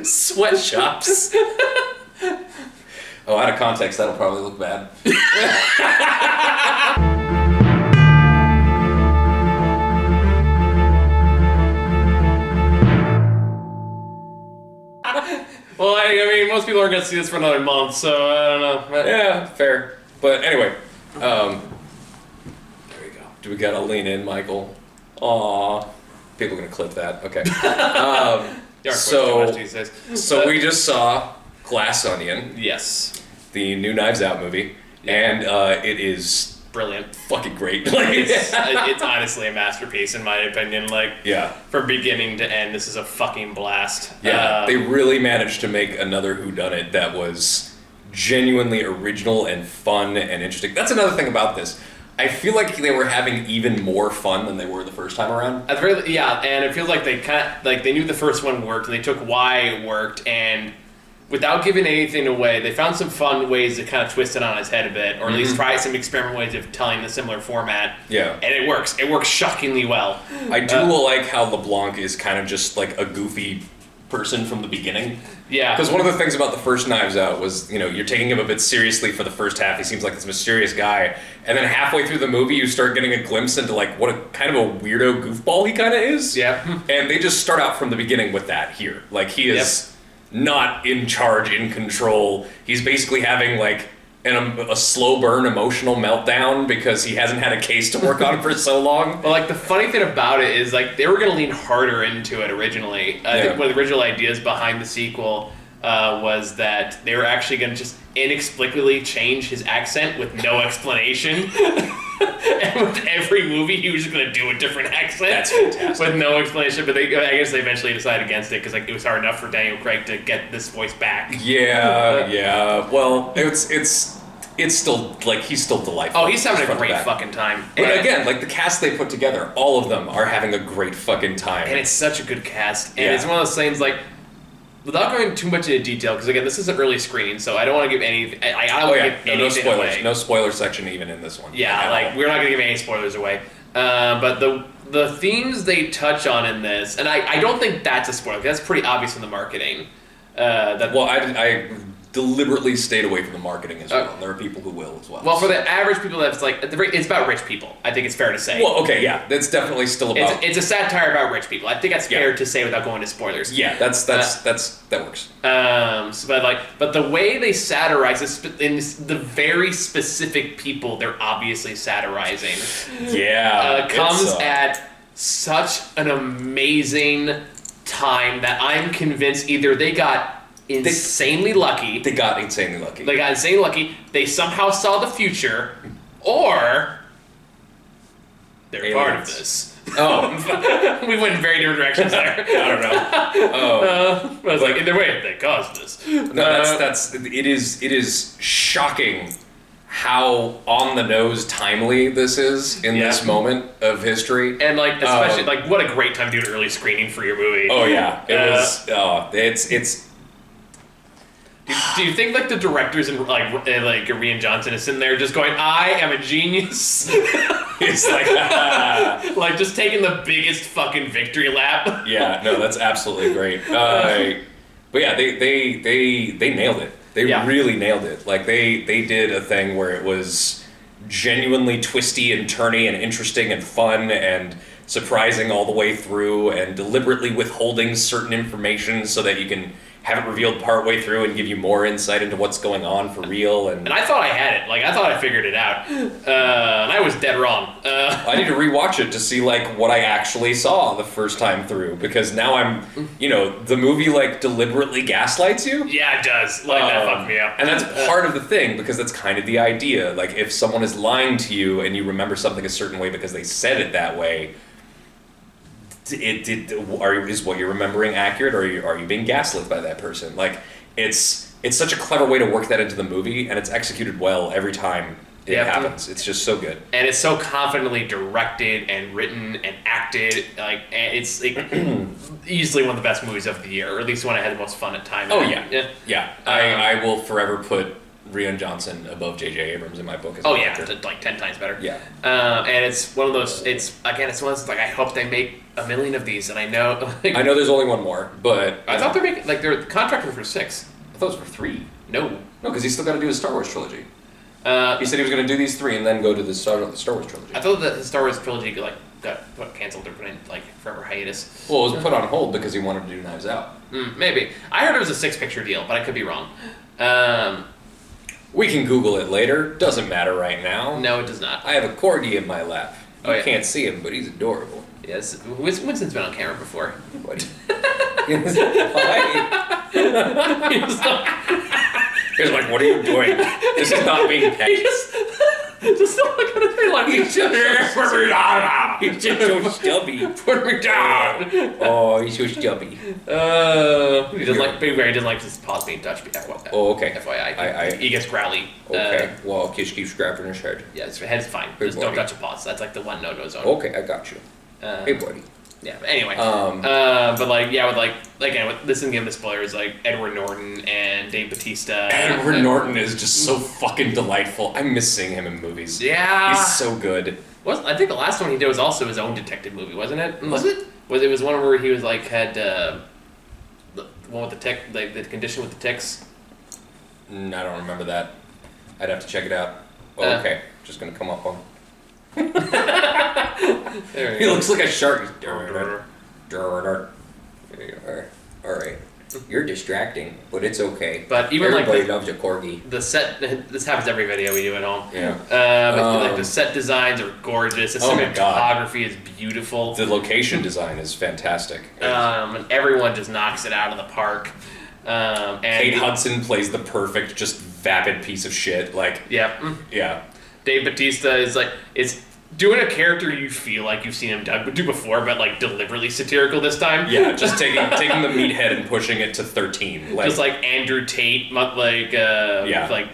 Sweatshops. Oh, out of context, that'll probably look bad. Well, I mean, most people aren't going to see this for another month, so I don't know. Yeah, fair. But anyway, there we go. Do we gotta lean in, Michael? Aw. People are gonna clip that. Okay. So we just saw Glass Onion. Yes. The new Knives Out movie. And it is brilliant. Fucking great. It's honestly a masterpiece in my opinion. Yeah. From beginning to end, this is a fucking blast. Yeah. They really managed to make another whodunit that was genuinely original and fun and interesting. That's another thing about this. I feel like they were having even more fun than they were the first time around. And it feels like they knew the first one worked, and they took why it worked, and without giving anything away, they found some fun ways to kind of twist it on its head a bit, or at least try some experimental ways of telling a similar format. Yeah. And it works. It works shockingly well. I do like how LeBlanc is kind of just like a goofy person from the beginning. Yeah. Because one of the things about the first Knives Out was, you're taking him a bit seriously for the first half. He seems like this mysterious guy. And then halfway through the movie, you start getting a glimpse into like what a kind of a weirdo goofball he kind of is. Yeah. And they just start out from the beginning with that here. Like he is not in charge, in control. He's basically having like a slow burn emotional meltdown because he hasn't had a case to work on for so long. Well, like the funny thing about it is like they were going to lean harder into it originally. I think one of the original ideas behind the sequel was that they were actually going to just inexplicably change his accent with no explanation. And with every movie, he was just going to do a different accent. That's fantastic. With no explanation. But I guess they eventually decided against it because like it was hard enough for Daniel Craig to get this voice back. Yeah. Well, it's still like he's still delightful. Oh, he's having a great fucking time. But again, like the cast they put together, all of them are having a great fucking time. And it's such a good cast. And it's one of those things like, without going too much into detail, because again, this is an early screening, so I don't want to give anything. No spoilers. Away. No spoiler section even in this one. Yeah, like we're not going to give any spoilers away. But the themes they touch on in this, and I don't think that's a spoiler. That's pretty obvious in the marketing. I deliberately stayed away from the marketing as well. There are people who will as well. Well, for the average people, that's like it's about rich people. I think it's fair to say. Well, okay, yeah, that's definitely still about. It's a satire about rich people. I think that's fair to say without going to spoilers. Yeah, that works. But the way they satirize in the very specific people they're obviously satirizing. Yeah, comes at such an amazing time that I'm convinced either they got insanely lucky. They got insanely lucky. They somehow saw the future, or they're part of this. Oh. We went in very different directions there. I don't know. I was like, either way, they caused this. No, it is shocking how on the nose timely this is in this moment of history. And like especially like what a great time to do an early screening for your movie. Oh yeah. It's Do you think like the directors and like Rian Johnson is sitting there just going, I am a genius? It's like like just taking the biggest fucking victory lap. Yeah, no, that's absolutely great. But yeah, they nailed it. They really nailed it. Like they did a thing where it was genuinely twisty and turny and interesting and fun and surprising all the way through and deliberately withholding certain information so that you can have it revealed partway through and give you more insight into what's going on for real. And I thought I had it. Like, I thought I figured it out. And I was dead wrong. I need to rewatch it to see, like, what I actually saw the first time through. Because now I'm, the movie, like, deliberately gaslights you. Yeah, it does. Like, that fucked me up. And that's part of the thing, because that's kind of the idea. Like, if someone is lying to you and you remember something a certain way because they said it that way, is what you're remembering accurate, or are you being gaslit by that person? Like, it's such a clever way to work that into the movie, and it's executed well every time it happens. It's just so good, and it's so confidently directed and written and acted. Like, and it's like easily one of the best movies of the year, or at least one I had the most fun at time. Oh yeah. I will forever put Rian Johnson above J.J. Abrams in my book. Oh yeah, like 10 times better. Yeah. And it's one of those. It's one of those, like I hope they make 1 million of these, and I know. Like, I know there's only one more, but I thought they're making they're contracted for 6. I thought it was for 3. No, because he's still got to do his Star Wars trilogy. He said he was going to do these 3 and then go to the Star Wars trilogy. I thought that the Star Wars trilogy got canceled or put in forever hiatus. Well, it was put on hold because he wanted to do Knives Out. Maybe. I heard it was a 6-picture deal, but I could be wrong. We can Google it later. Doesn't matter right now. No, it does not. I have a corgi in my lap. Oh, yeah. Can't see him, but he's adorable. Yes, Winston's been on camera before. What? He's like, what are you doing? This is not being paid. Just look at his face like, he's just so stubby. Put me down. Oh, he's so stubby. He doesn't like his paws being touched. Oh, okay. FYI, he gets growly. Okay. Well, Kish keeps scratching his head. Yeah, his head's fine. Just don't touch the paws. That's like the one no-no zone. Okay, I got you. Hey, buddy. Yeah, but anyway. With this and giving the spoilers, like Edward Norton and Dave Bautista. Edward Norton is just so fucking delightful. I miss seeing him in movies. Yeah. He's so good. I think the last one he did was also his own detective movie, wasn't it? Was it? It was one where he was had the one with the tick, like the condition with the ticks. I don't remember that. I'd have to check it out. Oh, okay. Just gonna come up on. He looks like a shark. Alright. You're distracting, but it's okay. But even everybody loves a corgi. The set. This happens every video we do at home. Yeah. The set designs are gorgeous. The cinematography is beautiful. The location design is fantastic. And everyone just knocks it out of the park. And Kate Hudson plays the perfect, just vapid piece of shit. Yeah. Dave Bautista is doing a character you feel like you've seen him do before, but deliberately satirical this time. Yeah, just taking the meathead and pushing it to 13. Just like Andrew Tate, what's it, that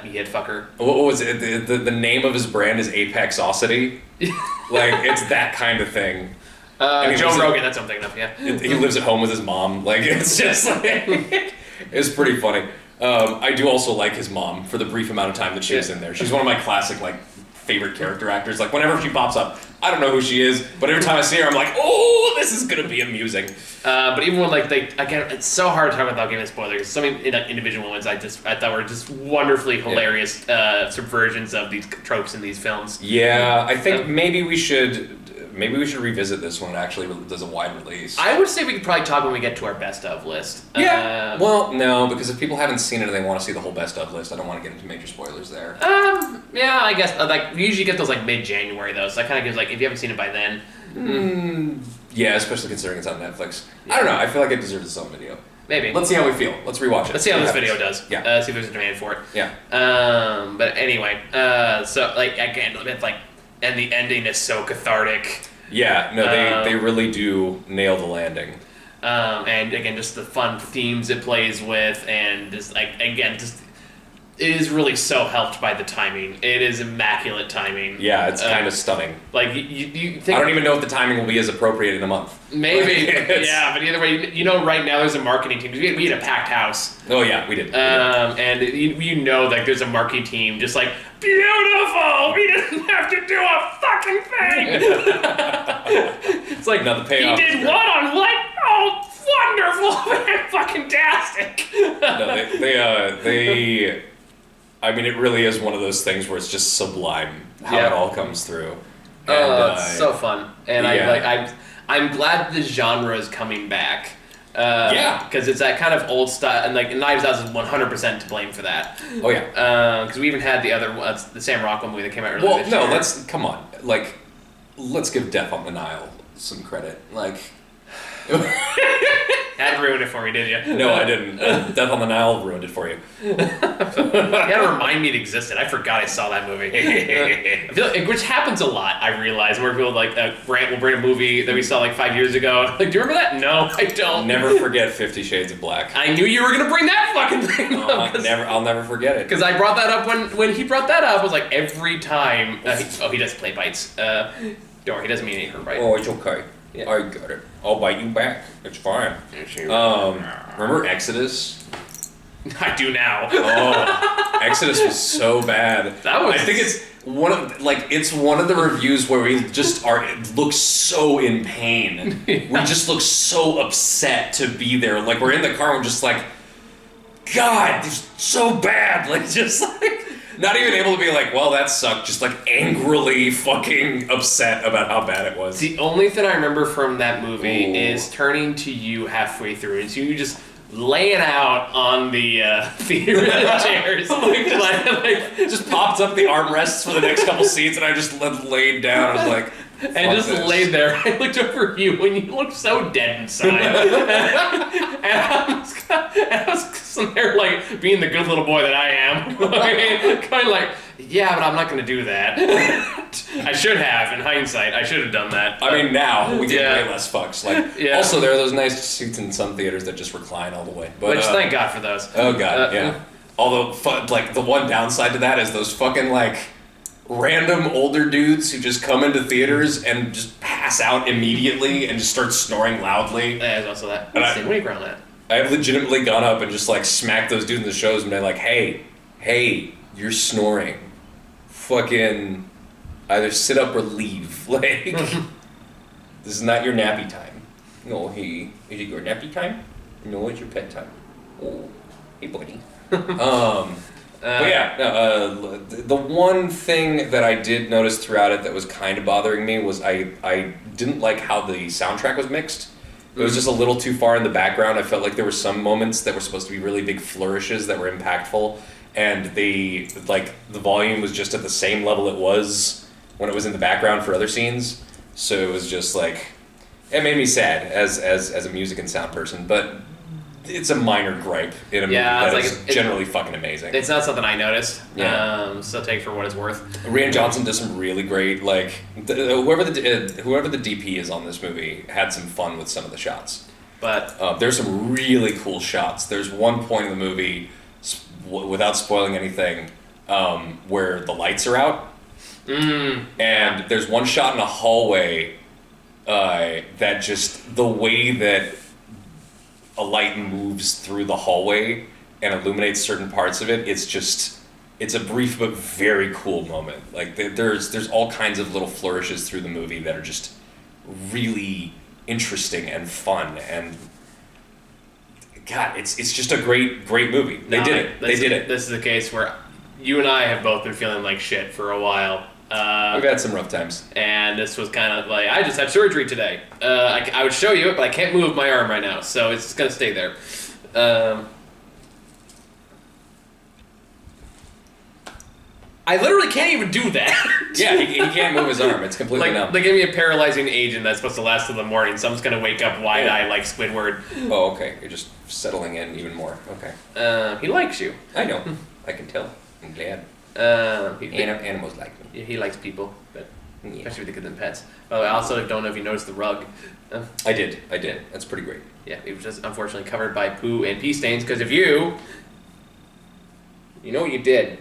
meathead fucker? What was it? The name of his brand is Apexosity. It's that kind of thing. Joe Rogan, that's what I'm thinking of, yeah. He lives at home with his mom. It's just it's pretty funny. I do also like his mom for the brief amount of time that she was in there. She's one of my classic favorite character actors. Whenever she pops up, I don't know who she is, but every time I see her, I'm like, oh, this is gonna be amusing. But even when it's so hard to talk without giving spoilers. Some individual ones I thought were just wonderfully hilarious subversions of these tropes in these films. Yeah, I think maybe we should revisit this when it actually does a wide release. I would say we could probably talk when we get to our best of list. Yeah. Well, no, because if people haven't seen it and they want to see the whole best of list, I don't want to get into major spoilers there. Yeah, I guess we usually get those mid-January though, so that kind of gives if you haven't seen it by then. Yeah, especially considering it's on Netflix. Yeah. I don't know. I feel like it deserves its own video. Maybe. Let's see how we feel. Let's rewatch it. Let's see how this video does. Yeah. See if there's a demand for it. Yeah. But anyway, so again, it's and the ending is so cathartic. Yeah, no, they really do nail the landing. And again, just the fun themes it plays with, and just it is really so helped by the timing. It is immaculate timing. Yeah, it's kind of stunning. You think I don't even know if the timing will be as appropriate in a month. Maybe, yeah, but either way, right now there's a marketing team. We had a packed house. Oh yeah, we did. And there's a marketing team just beautiful. We didn't have to do a fucking thing. It's now the payoff. He did what on what? Oh, wonderful, fucking tastic. No, they. I mean, it really is one of those things where it's just sublime how it all comes through. And, it's so fun, and I'm glad this genre is coming back. Because it's that kind of old style, and Knives Out is 100% to blame for that. Oh yeah. Because we even had the other one, the Sam Rockwell movie that came out earlier this year. Come on, let's give Death on the Nile some credit. Hadn't ruined it for me, did you? No, I didn't. Death on the Nile ruined it for you. You gotta remind me it existed. I forgot I saw that movie. I feel which happens a lot, I realize, where people Grant will bring a movie that we saw 5 years ago. Do you remember that? No, I don't. Never forget 50 Shades of Black. I knew you were gonna bring that fucking thing up. I'll never forget it. Because I brought that up when he brought that up. It was every time. He does play bites. Don't worry, he doesn't mean any hurt bite. Oh, it's okay. Yeah. I got it. I'll bite you back. It's fine. Remember Exodus? I do now. Oh, Exodus was so bad. That was. I think it's one of the reviews where we just look so in pain. Yeah. We just look so upset to be there. Like we're in the car and we're just like, God, this is so bad. Like just like not even able to be like, well, that sucked. Just like angrily fucking upset about how bad it was. The only thing I remember from that movie is turning to you halfway through, and so you just laying out on the theater chairs. Just popped up the armrests for the next couple seats, and I just laid down. I was like, and just laid there. I looked over you, and you looked so dead inside. and I was sitting there, like, being the good little boy that I am. Kind of like, yeah, but I'm not going to do that. I should have, in hindsight. I should have done that. I mean, now we get way less fucks. Like, also, there are those nice seats in some theaters that just recline all the way. But, which, thank God for those. Oh, God, yeah. Although, like, the one downside to that is those fucking, like, random older dudes who just come into theaters and just pass out immediately and just start snoring loudly. Yeah, there's also that. What are you ground at? I have legitimately gone up and just, like, smacked those dudes in the shows and been like, hey, you're snoring. Fucking either sit up or leave. Like, this is not your nappy time. No, hey, is it your nappy time? No, it's your pet time. Oh, hey, buddy. But yeah, the one thing that I did notice throughout it that was kind of bothering me was I didn't like how the soundtrack was mixed. It was just a little too far in the background. I felt like there were some moments that were supposed to be really big flourishes that were impactful, and the volume was just at the same level it was when it was in the background for other scenes. So it was just like, it made me sad as a music and sound person, but it's a minor gripe in a movie that is generally fucking amazing. It's not something I noticed. Yeah. So take for what it's worth. Rian Johnson does some really great, like, whoever the DP is on this movie had some fun with some of the shots. But there's some really cool shots. There's one point in the movie, without spoiling anything, where the lights are out. And there's one shot in a hallway that just, the way that a light moves through the hallway and illuminates certain parts of it, it's a brief but very cool moment. Like, there's all kinds of little flourishes through the movie that are just really interesting and fun, and God, it's just a great movie. They did it. This is a case where you and I have both been feeling like shit for a while. We've had some rough times. And this was kind of like, I just had surgery today. I would show you it, but I can't move my arm right now, so it's going to stay there. I literally can't even do that. Yeah, he can't move his arm. It's completely numb. They gave me a paralyzing agent that's supposed to last till the morning, so I'm just going to wake up wide-eyed like Squidward. Oh, okay. You're just settling in even more. Okay. He likes you. I know. I can tell. I'm glad. Animals like me. Yeah, he likes people, but especially with the good pets. I also don't know if you noticed the rug. I did. That's pretty great. Yeah, it was just unfortunately covered by poo and pee stains because of you. You know what you did?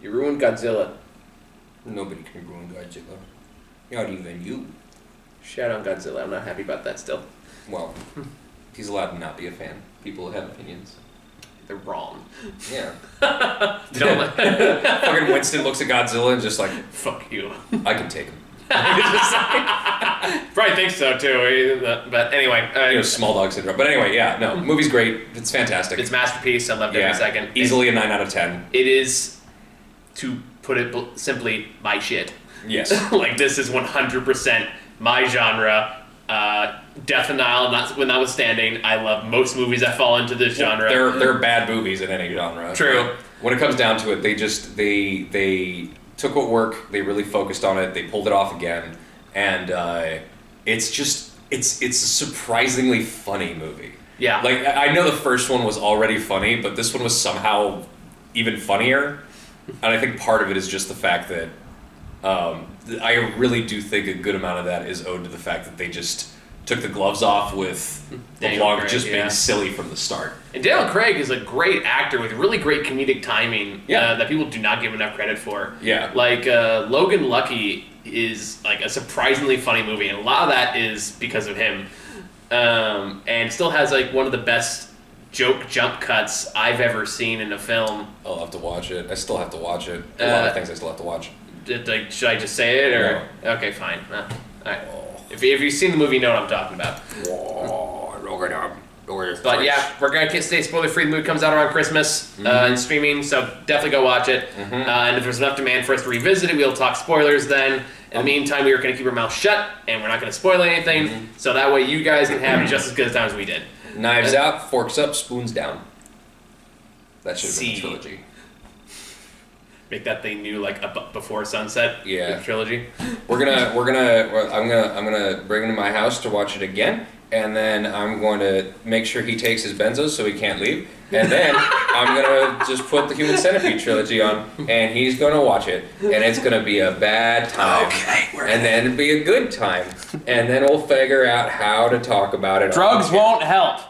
You ruined Godzilla. Nobody can ruin Godzilla. Not even you. Shout out Godzilla. I'm not happy about that still. Well, he's allowed to not be a fan. People have opinions. They're wrong. Yeah. Fucking Winston looks at Godzilla and just like, fuck you. I can take him. Probably think so too. But anyway, small dog syndrome. But anyway, yeah, no, movie's great. It's fantastic. It's a masterpiece. I loved every second. Easily a 9 out of 10. It is, to put it simply, my shit. Yes. Like, this is 100% my genre. Death and Nile, notwithstanding, I love most movies that fall into this genre. There are bad movies in any genre. True. When it comes down to it, they took what worked, they really focused on it, they pulled it off again, and it's a surprisingly funny movie. Yeah. Like, I know the first one was already funny, but this one was somehow even funnier, and I think part of it is just the fact that I really do think a good amount of that is owed to the fact that they just took the gloves off with LeBlanc just being silly from the start. And Daniel Craig is a great actor with really great comedic timing that people do not give enough credit for. Yeah. Like, Logan Lucky is like a surprisingly funny movie, and a lot of that is because of him. And still has like one of the best joke jump cuts I've ever seen in a film. I'll have to watch it. I still have to watch it. A lot of things I still have to watch. Should I just say it or? No. Okay, fine. All right. If you've seen the movie, you know what I'm talking about. But yeah, we're gonna stay spoiler free. The movie comes out around Christmas and streaming, so definitely go watch it. And if there's enough demand for us to revisit it, we'll talk spoilers then. In the meantime, we are gonna keep our mouth shut and we're not gonna spoil anything, so that way you guys can have just as good a time as we did. Knives out, forks up, spoons down. That should have been a trilogy. Make that thing new, like before sunset. Yeah. Trilogy. I'm gonna bring him to my house to watch it again, and then I'm going to make sure he takes his benzos so he can't leave, and then I'm gonna just put the Human Centipede trilogy on, and he's gonna watch it, and it's gonna be a bad time. Okay. And then it'll be a good time, and then we'll figure out how to talk about it. Drugs won't help.